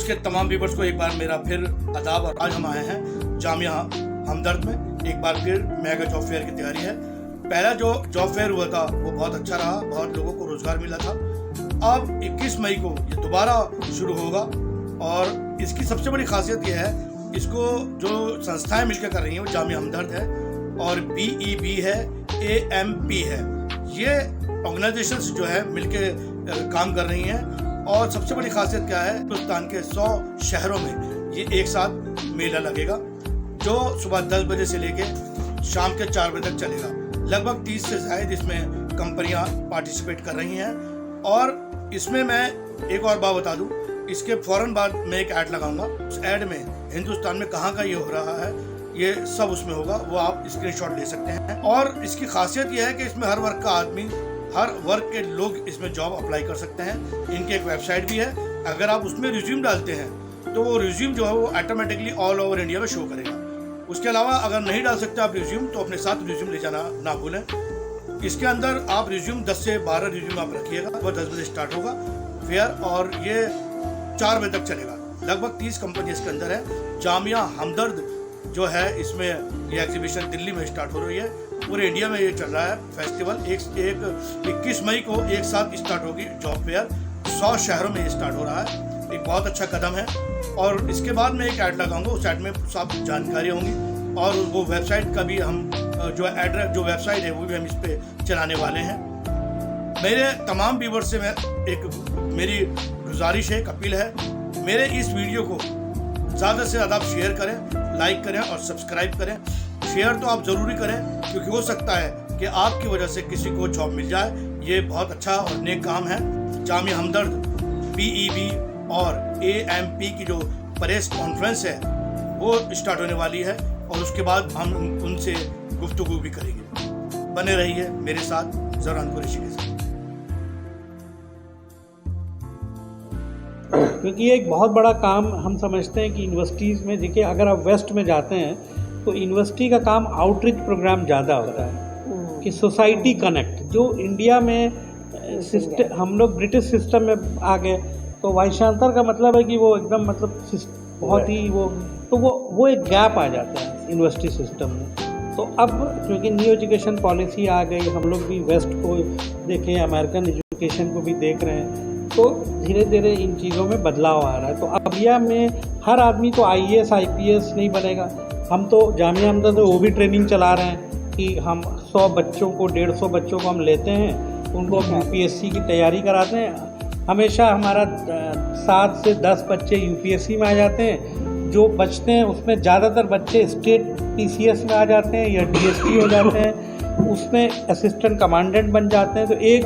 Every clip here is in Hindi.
न्यूज़ के तमाम व्यूवर्स को एक बार मेरा फिर आदाब। और आज हम आए हैं जामिया हमदर्द में। एक बार फिर मेगा जॉब फेयर की तैयारी है। पहला जो जॉब फेयर हुआ था वो बहुत अच्छा रहा, बहुत लोगों को रोजगार मिला था। अब 21 मई को ये दोबारा शुरू होगा और इसकी सबसे बड़ी खासियत ये है, इसको जो संस्थाएं मिलकर कर रही हैं वो जामिया हमदर्द है और BEB है, AMP है। ये ऑर्गेनाइजेशंस जो है मिलके काम कर रही हैं। और सबसे बड़ी खासियत क्या है, हिंदुस्तान के 100 शहरों में ये एक साथ मेला लगेगा जो सुबह 10 बजे से लेके शाम के 4 बजे तक चलेगा। लगभग 30 से ज़ायद इसमें कंपनियां पार्टिसिपेट कर रही हैं। और इसमें मैं एक और बात बता दूं, इसके फ़ौरन बाद मैं एक ऐड लगाऊंगा। उस ऐड में हिंदुस्तान में कहाँ का ये हो रहा है ये सब उसमें होगा, वो आप स्क्रीनशॉट ले सकते हैं। और इसकी खासियत ये है कि इसमें हर वर्ग का आदमी, हर वर्ग के लोग इसमें जॉब अप्लाई कर सकते हैं। इनकी एक वेबसाइट भी है, अगर आप उसमें रिज्यूम डालते हैं तो वो रिज्यूम जो है वो ऑटोमेटिकली ऑल ओवर इंडिया में शो करेगा। उसके अलावा अगर नहीं डाल सकते आप रिज्यूम तो अपने साथ रिज्यूम ले जाना ना भूलें। इसके अंदर आप रिज्यूम 10 से 12 रिज्यूम आप रखिएगा। वह 10 बजे स्टार्ट होगा फेयर और ये 4 बजे तक चलेगा। लगभग 30 कंपनी इसके अंदर है। जामिया हमदर्द जो है इसमें ये एग्जीबिशन दिल्ली में स्टार्ट हो रही है, पूरे इंडिया में ये चल रहा है फेस्टिवल। 21 मई को एक साथ स्टार्ट होगी जॉब फेयर। 100 शहरों में ये स्टार्ट हो रहा है, एक बहुत अच्छा कदम है। और इसके बाद मैं एक ऐड लगाऊंगा, उस ऐड में सब जानकारी होंगी और वो वेबसाइट का भी हम जो एड्रेस, जो वेबसाइट है वो भी हम इस पर चलाने वाले हैं। मेरे तमाम व्यूवर्स से मैं एक मेरी गुजारिश है, एक अपील है, मेरे इस वीडियो को ज़्यादा से ज़्यादा आप शेयर करें, लाइक करें और सब्सक्राइब करें। शेयर तो आप ज़रूरी करें क्योंकि हो सकता है कि आपकी वजह से किसी को जॉब मिल जाए। ये बहुत अच्छा और नेक काम है। जामिया हमदर्द, BEB और AMP की जो प्रेस कॉन्फ्रेंस है वो स्टार्ट होने वाली है और उसके बाद हम उनसे गुफ्तगू भी करेंगे। बने रहिए मेरे साथ ज़रान कुरैशी के साथ, क्योंकि ये एक बहुत बड़ा काम हम समझते हैं कि यूनिवर्सिटीज़ में, देखिए अगर आप वेस्ट में जाते हैं तो यूनिवर्सिटी का काम आउटरीच प्रोग्राम ज़्यादा होता है कि सोसाइटी कनेक्ट। जो इंडिया में सिस्टम, हम लोग ब्रिटिश सिस्टम में आ गए तो वाइस चांसलर का मतलब है कि वो एकदम बहुत ही वो एक गैप आ जाता है यूनिवर्सिटी सिस्टम में। तो अब क्योंकि न्यू एजुकेशन पॉलिसी आ गई, हम लोग भी वेस्ट को देखें, अमेरिकन एजुकेशन को भी देख रहे हैं, तो धीरे धीरे इन चीज़ों में बदलाव आ रहा है। तो अब इंडिया में हर आदमी तो IAS IPS नहीं बनेगा। हम तो जामिया हमदर्द वो भी ट्रेनिंग चला रहे हैं कि हम 100 बच्चों को, 150 बच्चों को हम लेते हैं, उनको UPSC की तैयारी कराते हैं। हमेशा हमारा 7 से 10 बच्चे UPSC में आ जाते हैं। जो बचते हैं उसमें ज़्यादातर बच्चे स्टेट PCS में आ जाते हैं या DSP हो जाते हैं, उसमें असिस्टेंट कमांडेंट बन जाते हैं। तो एक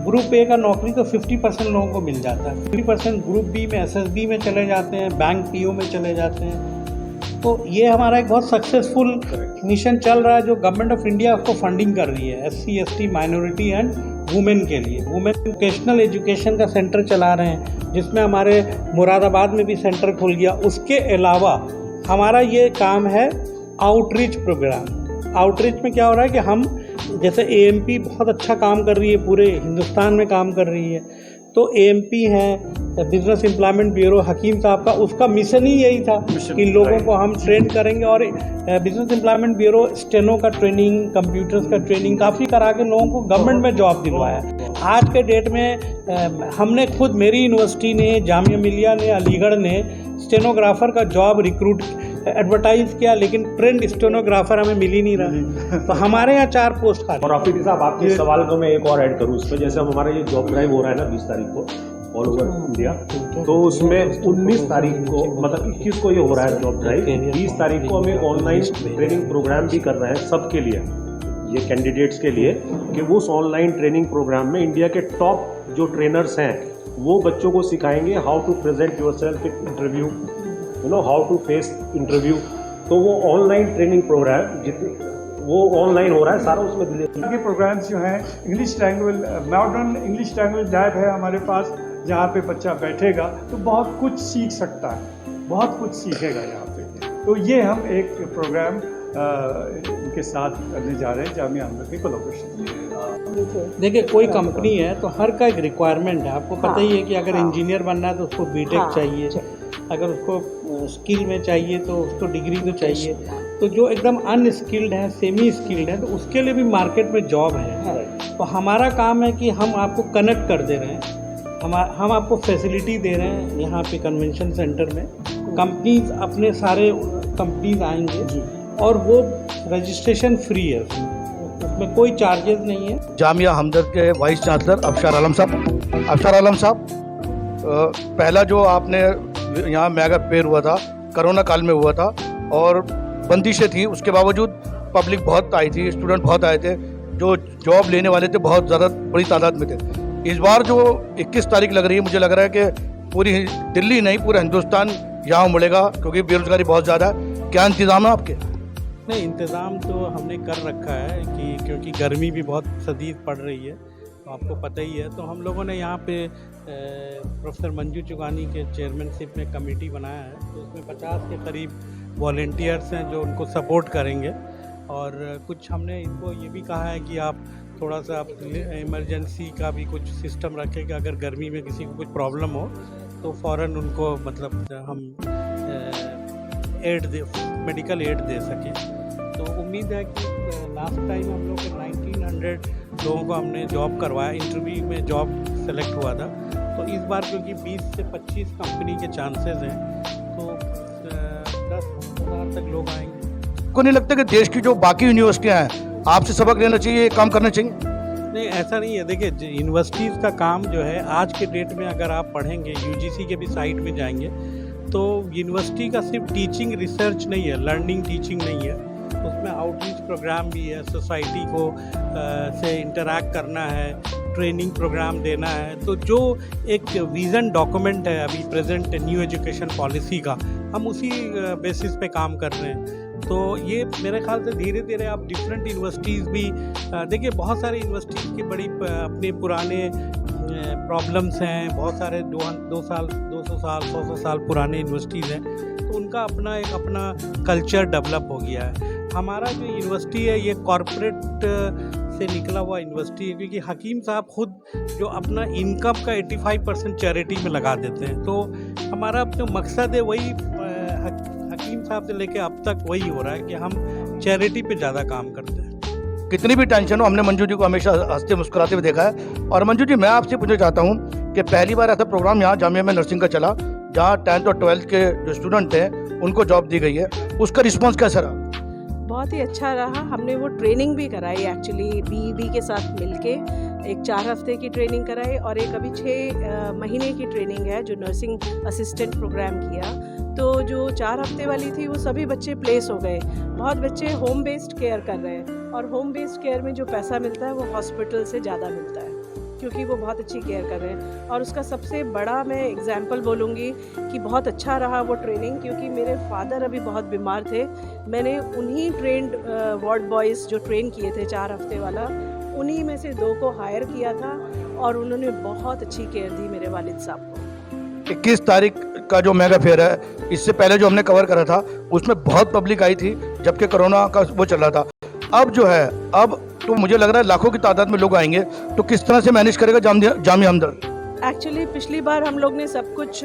ग्रुप A का नौकरी तो 50% लोगों को मिल जाता है, 50% ग्रुप B में SSB में चले जाते हैं, बैंक PO में चले जाते हैं। तो ये हमारा एक बहुत सक्सेसफुल मिशन चल रहा है जो गवर्नमेंट ऑफ इंडिया उसको फंडिंग कर रही है, SC ST minority and women के लिए। वुमेन वोकेशनल एजुकेशन का सेंटर चला रहे हैं जिसमें हमारे मुरादाबाद में भी सेंटर खुल गया। उसके अलावा हमारा ये काम है आउटरीच प्रोग्राम। आउटरीच में क्या हो रहा है कि हम, जैसे AMP बहुत अच्छा काम कर रही है, पूरे हिंदुस्तान में काम कर रही है, तो AMP है बिजनेस एम्प्लॉयमेंट ब्यूरो हकीम साहब का, उसका मिशन ही यही था कि लोगों को हम ट्रेन करेंगे। और बिजनेस एम्प्लॉयमेंट ब्यूरो स्टेनो का ट्रेनिंग, कंप्यूटर्स का ट्रेनिंग काफ़ी करा के लोगों को गवर्नमेंट में जॉब दिलवाया। आज के डेट में हमने खुद, मेरी यूनिवर्सिटी ने, जामिया मिलिया ने, अलीगढ़ ने स्टेनोग्राफर का जॉब रिक्रूट एडवर्टाइज किया, लेकिन ट्रेंड स्टेनोग्राफर हमें मिल ही नहीं रहा। तो हमारे यहाँ 4 पोस्ट खाली। और आफिदी साहब, आपके सवाल को मैं एक और ऐड करूँ इसमें, जैसे हमारा ये जॉब ड्राइव हो रहा है ना 20 तारीख को ऑल ओवर इंडिया, तो उसमें 19 तारीख को, मतलब 21 को ये हो रहा है जॉब ड्राइव। 20 तारीख को हमें ऑनलाइन ट्रेनिंग प्रोग्राम भी कर रहे हैं सबके लिए, ये कैंडिडेट्स के लिए, कि वो उस ऑनलाइन ट्रेनिंग प्रोग्राम में इंडिया के टॉप जो ट्रेनर्स हैं वो बच्चों को सिखाएंगे how to present yourself in interview, how to face interview. तो वो ऑनलाइन ट्रेनिंग प्रोग्राम जितने वो ऑनलाइन हो रहा है सारा, उसमें के प्रोग्राम्स जो हैं, English language, modern English language lab है हमारे पास, जहाँ पे बच्चा बैठेगा तो बहुत कुछ सीख सकता है, बहुत कुछ सीखेगा यहाँ पे। तो ये हम एक प्रोग्राम इनके साथ करने जा रहे हैं जामिया हमदर्द की कोलैबोरेशन। देखिए कोई कंपनी है तो हर का एक रिक्वायरमेंट है, आपको पता ही है कि अगर इंजीनियर बनना है तो उसको बीटेक चाहिए, अगर उसको स्किल में चाहिए तो उसको डिग्री तो चाहिए, तो जो एकदम अनस्किल्ड है, सेमी स्किल्ड है, तो उसके लिए भी मार्केट में जॉब है। तो हमारा काम है कि हम आपको कनेक्ट कर दे रहे हैं, हम आपको फैसिलिटी दे रहे हैं। यहाँ पे कन्वेंशन सेंटर में कंपनीज, अपने सारे कंपनीज आएंगे और वो रजिस्ट्रेशन फ्री है, उसमें कोई चार्जेस नहीं है। जामिया हमदर्द के वाइस चांसलर अफशार आलम साहब। अफशार आलम साहब, पहला जो आपने यहाँ मेगा फेयर हुआ था, कोरोना काल में हुआ था और बंदिशें थी, उसके बावजूद पब्लिक बहुत आई थी, स्टूडेंट बहुत आए थे, जो जॉब लेने वाले थे बहुत ज़्यादा बड़ी तादाद में थे। इस बार जो 21 तारीख लग रही है, मुझे लग रहा है कि पूरी दिल्ली नहीं, पूरा हिंदुस्तान यहाँ उमड़ेगा, क्योंकि बेरोजगारी बहुत ज़्यादा है। क्या इंतज़ाम है आपके? नहीं, इंतज़ाम तो हमने कर रखा है कि क्योंकि गर्मी भी बहुत शदीद पड़ रही है, तो आपको पता ही है। तो हम लोगों ने यहाँ पे प्रोफेसर मंजू चुगानी के चेयरमैनशिप में कमेटी बनाया है, तो उसमें 50 के करीब वॉलेंटियर्स हैं जो उनको सपोर्ट करेंगे। और कुछ हमने इनको ये भी कहा है कि आप थोड़ा सा इमरजेंसी का भी कुछ सिस्टम रखें कि अगर गर्मी में किसी को कुछ प्रॉब्लम हो तो फ़ौरन उनको मतलब हम मेडिकल एड दे सकें। तो उम्मीद है कि लास्ट टाइम हम लोग 1900 लोगों को हमने जॉब करवाया, इंटरव्यू में जॉब सेलेक्ट हुआ था। तो इस बार क्योंकि 20 से 25 कंपनी के चांसेस हैं, तो 10,000 तक लोग आएंगे। को नहीं लगता कि देश की जो बाकी यूनिवर्सिटियाँ हैं आपसे सबक लेना चाहिए, काम करना चाहिए? नहीं, ऐसा नहीं है। देखिए, यूनिवर्सिटीज़ का काम जो है आज के डेट में, अगर आप पढ़ेंगे, यूजीसी के भी साइट में जाएंगे, तो यूनिवर्सिटी का सिर्फ टीचिंग रिसर्च नहीं है, लर्निंग टीचिंग नहीं है, उसमें आउटरीच प्रोग्राम भी है, सोसाइटी को से इंटरैक्ट करना है, ट्रेनिंग प्रोग्राम देना है। तो जो एक विज़न डॉक्यूमेंट है अभी प्रेजेंट न्यू एजुकेशन पॉलिसी का, हम उसी बेसिस पे काम कर रहे हैं। तो ये मेरे ख्याल से धीरे धीरे आप डिफरेंट यूनिवर्सिटीज़ भी देखिए, बहुत सारे यूनिवर्सिटीज़ की बड़ी अपने पुराने प्रॉब्लम्स हैं, बहुत सारे 200 साल 100 साल पुराने यूनिवर्सिटीज़ हैं, तो उनका अपना कल्चर डेवलप हो गया है। हमारा जो यूनिवर्सिटी है ये कॉरपोरेट से निकला हुआ यूनिवर्सिटी है, क्योंकि हकीम साहब खुद जो अपना इनकम का 85% चैरिटी में लगा देते हैं। तो हमारा जो मकसद है वही हकीम साहब से लेके अब तक वही हो रहा है कि हम चैरिटी पे ज़्यादा काम करते हैं। कितनी भी टेंशन हो, हमने मंजू जी को हमेशा हंसते मुस्कुराते हुए देखा है। और मंजू जी, मैं आपसे पूछना चाहता हूँ कि पहली बार ऐसा प्रोग्राम यहाँ जामिया में नर्सिंग का चला, जहाँ 10th और 12th के जो स्टूडेंट हैं उनको जॉब दी गई है, उसका रिस्पॉन्स कैसा रहा? बहुत ही अच्छा रहा। हमने वो ट्रेनिंग भी कराई एक्चुअली बीईडी के साथ मिलके, एक 4 हफ्ते की ट्रेनिंग कराई और एक अभी 6 महीने की ट्रेनिंग है जो नर्सिंग असिस्टेंट प्रोग्राम किया। तो जो 4 हफ्ते वाली थी वो सभी बच्चे प्लेस हो गए। बहुत बच्चे होम बेस्ड केयर कर रहे हैं, और होम बेस्ड केयर में जो पैसा मिलता है वो हॉस्पिटल से ज़्यादा मिलता है, क्योंकि वो बहुत अच्छी केयर कर रहे हैं। और उसका सबसे बड़ा मैं एग्जांपल बोलूँगी कि बहुत अच्छा रहा वो ट्रेनिंग, क्योंकि मेरे फादर अभी बहुत बीमार थे। मैंने उन्हीं ट्रेंड वार्ड बॉयज़ जो ट्रेन किए थे 4 हफ्ते वाला, उन्हीं में से 2 को हायर किया था, और उन्होंने बहुत अच्छी केयर दी मेरे वालिद साहब को। 21 तारीख का जो मेगा फेयर है, इससे पहले जो हमने कवर करा था उसमें बहुत पब्लिक आई थी, जबकि कोरोना का वो चल रहा था। अब जो है, अब तो मुझे लग रहा है लाखों की तादाद में लोग आएंगे, तो किस तरह से मैनेज करेगा जामिया हमदर्द? एक्चुअली पिछली बार हम लोग ने सब कुछ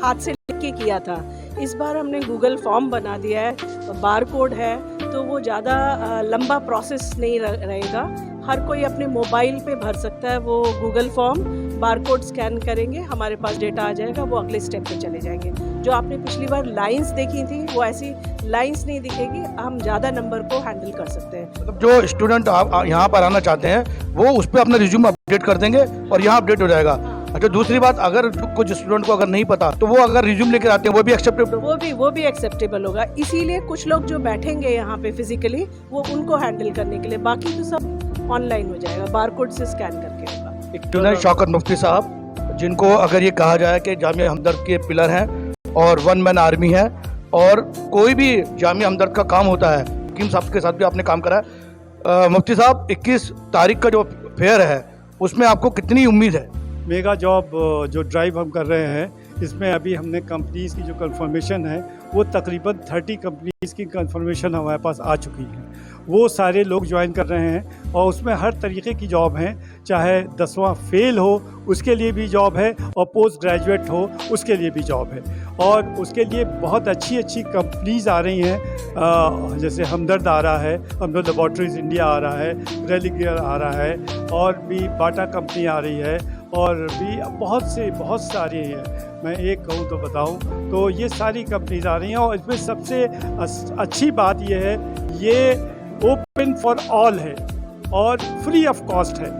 हाथ से लिख के किया था। इस बार हमने गूगल फॉर्म बना दिया है, बार कोड है, तो वो ज़्यादा लंबा प्रोसेस नहीं रहेगा। हर कोई अपने मोबाइल पे भर सकता है वो Google form, bar code scan करेंगे, हमारे पास डेटा आ जाएगा, वो अगले स्टेप पे चले जाएंगे। जो आपने पिछली बार लाइंस देखी थी, वो ऐसी लाइंस नहीं दिखेगी, हम ज़्यादा नंबर को हैंडल कर सकते हैं। मतलब जो स्टूडेंट यहाँ पर आना चाहते हैं वो उस पर अपना रिज्यूम अपडेट कर देंगे और यहाँ अपडेट हो जाएगा। अच्छा, दूसरी बात, अगर कुछ स्टूडेंट को अगर नहीं पता, तो वो अगर रिज्यूम लेकर आते हैं वो भी एक्सेप्टेबल? वो भी एक्सेप्टेबल होगा। इसीलिए कुछ लोग जो बैठेंगे यहाँ पे फिजिकली, वो उनको हैंडल करने के लिए, बाकी तो सब ऑनलाइन हो जाएगा, बारकोड से स्कैन करके होगा। स्टूडेंट शौकत मुफ्ती साहब, जिनको अगर ये कहा जाए कि जामिया हमदर्द के पिलर हैं और 1 मैन आर्मी है, और कोई भी जामिया हमदर्द का काम होता है, हकीम साहब के साथ भी आपने काम करा है। मुफ्ती साहब, 21 तारीख का जो फेयर है उसमें आपको कितनी उम्मीद है? मेगा जॉब जो ड्राइव हम कर रहे हैं, इसमें अभी हमने कंपनीज़ की जो कंफर्मेशन है वो तकरीबन 30 कंपनीज़ की कंफर्मेशन हमारे पास आ चुकी है। वो सारे लोग ज्वाइन कर रहे हैं। और उसमें हर तरीके की जॉब हैं, चाहे 10वां फेल हो उसके लिए भी जॉब है और पोस्ट ग्रेजुएट हो उसके लिए भी जॉब है। और उसके लिए बहुत अच्छी अच्छी कंपनीज आ रही हैं, जैसे हमदर्द आ रहा है, हमदर्द लेबॉर्ट्रीज इंडिया आ रहा है, रेलिगियर आ रहा है, और भी बाटा कंपनी आ रही है, और भी बहुत सारी हैं। मैं एक कहूँ तो बताऊँ तो ये सारी कंपनीज आ रही हैं, और इसमें सबसे अच्छी बात ये है, ये ओपन फॉर ऑल है और फ्री ऑफ कॉस्ट है।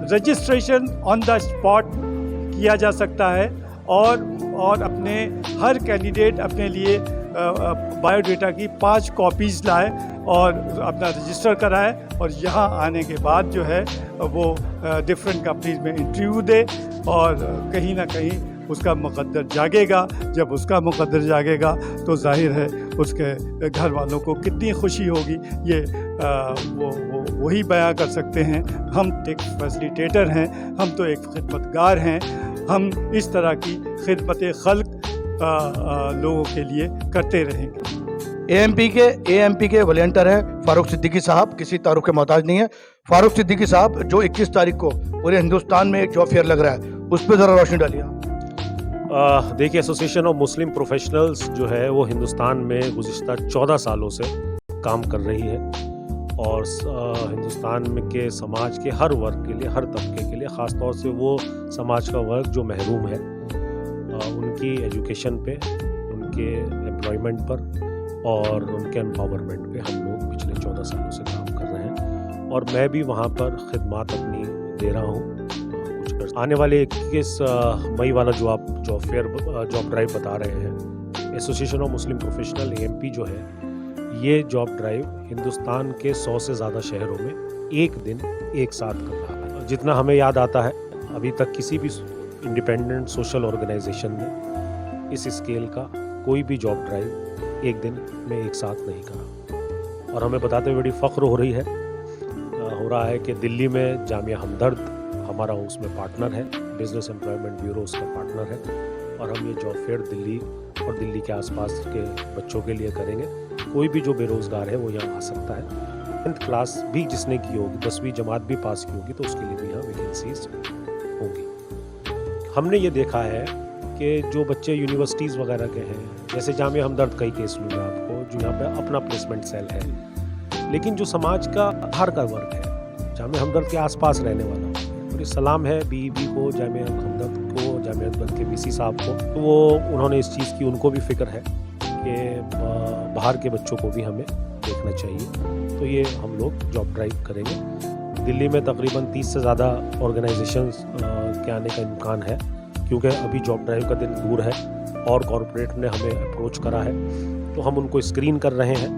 रजिस्ट्रेशन ऑन द स्पॉट किया जा सकता है, और अपने हर कैंडिडेट अपने लिए बायोडेटा की 5 कॉपीज़ लाए और अपना रजिस्टर कराए, और यहाँ आने के बाद जो है वो डिफरेंट कंपनीज में इंटरव्यू दे, और कहीं ना कहीं उसका मुकद्दर जागेगा। जब उसका मुकद्दर जागेगा तो जाहिर है उसके घर वालों को कितनी खुशी होगी, ये वही बयां कर सकते हैं। हम एक फैसिलिटेटर हैं, हम तो एक खिदमतगार हैं, हम इस तरह की खिदमत खल्क लोगों के लिए करते रहेंगे। एएमपी के वॉलंटियर हैं फारूक सिद्दीकी साहब, किसी तारुफ के मोहताज नहीं है। फारूक सिद्दीकी साहब, जो 21 तारीख को पूरे हिंदुस्तान में एक जॉब फेयर लग रहा है, उस पर ज़रा रोशनी डालिए। देखिए, एसोसिएशन ऑफ मुस्लिम प्रोफेशनल्स जो है वो हिंदुस्तान में गुज़िश्ता 14 सालों से काम कर रही है, और हिंदुस्तान में के समाज के हर वर्ग के लिए, हर तबके के लिए, ख़ास तौर से वो समाज का वर्ग जो महरूम है, उनकी एजुकेशन पे, उनके एम्प्लॉयमेंट पर और उनके एम्पावरमेंट पे हम लोग पिछले 14 सालों से काम कर रहे हैं, और मैं भी वहाँ पर खिदमत अपनी दे रहा हूँ। आने वाले 21 मई वाला जो आप जॉब ड्राइव बता रहे हैं, association of Muslim professional AMP जो है, ये जॉब ड्राइव हिंदुस्तान के 100 से ज़्यादा शहरों में एक दिन एक साथ कर रहा है। जितना हमें याद आता है, अभी तक किसी भी इंडिपेंडेंट सोशल ऑर्गेनाइजेशन ने इस स्केल का कोई भी जॉब ड्राइव एक दिन में एक साथ नहीं करा, और हमें बताते हुए बड़ी फ़ख्र हो रहा है कि दिल्ली में जामिया हमदर्द हमारा उसमें पार्टनर है, बिजनेस एम्प्लॉयमेंट ब्यूरो उसका पार्टनर है, और हम ये जॉब फेयर दिल्ली और दिल्ली के आसपास के बच्चों के लिए करेंगे। कोई भी जो बेरोज़गार है वो यहाँ आ सकता है। 10th क्लास भी जिसने की होगी, 10वीं जमात भी पास की होगी, तो उसके लिए भी यहाँ वैकेंसीज होंगी। हमने ये देखा है कि जो बच्चे यूनिवर्सिटीज़ वगैरह के हैं, जैसे जामिया हमदर्द का ही केस लूँगा आपको, जो यहाँ पे अपना प्लेसमेंट सेल है, लेकिन जो समाज का बाहर का वर्ग है, जामिया हमदर्द के आसपास रहने वाला, और ये सलाम है बीईबी को, जामिया हमदर्द को, जामिया हमदर्द के वीसी साहब को, तो वो उन्होंने इस चीज़ की, उनको भी फिक्र है कि बाहर के बच्चों को भी हमें देखना चाहिए। तो ये हम लोग जॉब ड्राइव करेंगे। दिल्ली में तकरीबन 30 से ज़्यादा ऑर्गेनाइजेशंस के आने का इम्कान है, क्योंकि अभी जॉब ड्राइव का दिन दूर है और कॉरपोरेट ने हमें अप्रोच करा है, तो हम उनको स्क्रीन कर रहे हैं।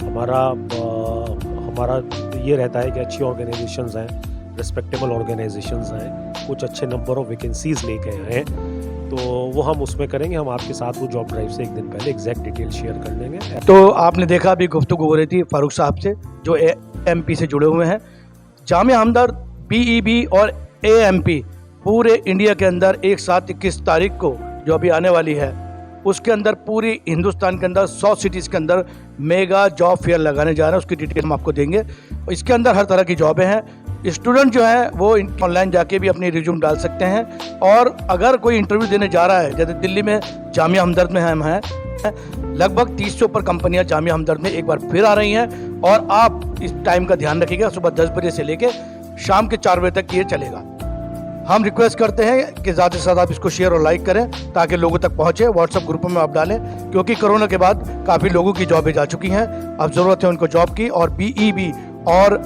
हमारा ये रहता है कि अच्छी ऑर्गेनाइजेशंस हैं, रिस्पेक्टेबल ऑर्गेनाइजेशंस हैं, कुछ अच्छे नंबर ऑफ वैकेंसीज लेके आए हैं, तो वो हम उसमें करेंगे। हम आपके साथ वो जॉब ड्राइव से एक दिन पहले एग्जैक्ट डिटेल शेयर कर लेंगे। तो आपने देखा, अभी गुफ्तगू हो रही थी फारूक साहब से, जो एएमपी से जुड़े हुए हैं। जामिया हमदर्द, बीईबी और एएमपी पूरे इंडिया के अंदर एक साथ 21 तारीख को जो अभी आने वाली है, उसके अंदर पूरी हिंदुस्तान के अंदर 100 सिटीज़ के अंदर मेगा जॉब फेयर लगाने जा रहे हैं। उसकी डिटेल हम आपको देंगे। इसके अंदर हर तरह की जॉबें हैं। स्टूडेंट जो है वो ऑनलाइन जाके भी अपनी रिज्यूम डाल सकते हैं, और अगर कोई इंटरव्यू देने जा रहा है, जैसे दिल्ली में जामिया हमदर्द में हम हैं, लगभग 30 से ऊपर कंपनियां जामिया हमदर्द में एक बार फिर आ रही हैं, और आप इस टाइम का ध्यान रखिएगा, सुबह 10 बजे से लेके शाम के 4 बजे तक ये चलेगा। हम रिक्वेस्ट करते हैं कि ज़्यादा से ज़्यादा आप इसको शेयर और लाइक करें ताकि लोगों तक पहुँचे। व्हाट्सएप ग्रुपों में आप डालें, क्योंकि कोरोना के बाद काफ़ी लोगों की जॉबें जा चुकी हैं, अब ज़रूरत है उनको जॉब की। और बीईबी और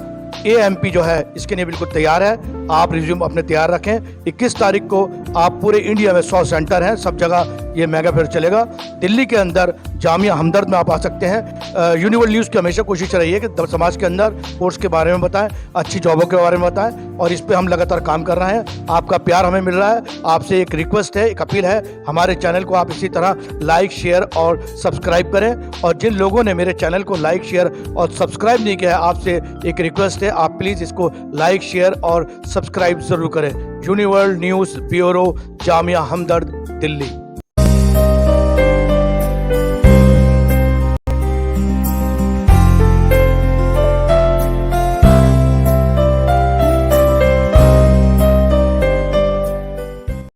एएमपी जो है इसके लिए बिल्कुल तैयार है। आप रिज्यूम अपने तैयार रखें। 21 तारीख को आप पूरे इंडिया में 100 सेंटर हैं, सब जगह ये मेगा फेयर चलेगा। दिल्ली के अंदर जामिया हमदर्द में आप आ सकते हैं। यूनिवर्सल न्यूज़ की हमेशा कोशिश रही है कि समाज के अंदर कोर्स के बारे में बताएं, अच्छी जॉबों के बारे में बताएं, और इस पर हम लगातार काम कर रहे हैं। आपका प्यार हमें मिल रहा है। आपसे एक रिक्वेस्ट है, एक अपील है, हमारे चैनल को आप इसी तरह लाइक, शेयर और सब्सक्राइब करें। और जिन लोगों ने मेरे चैनल को लाइक, शेयर और सब्सक्राइब नहीं किया है, आपसे एक रिक्वेस्ट है, आप प्लीज़ इसको लाइक, शेयर और सब्सक्राइब ज़रूर करें। यूनिवर्सल न्यूज़ ब्यूरो, जामिया हमदर्द, दिल्ली।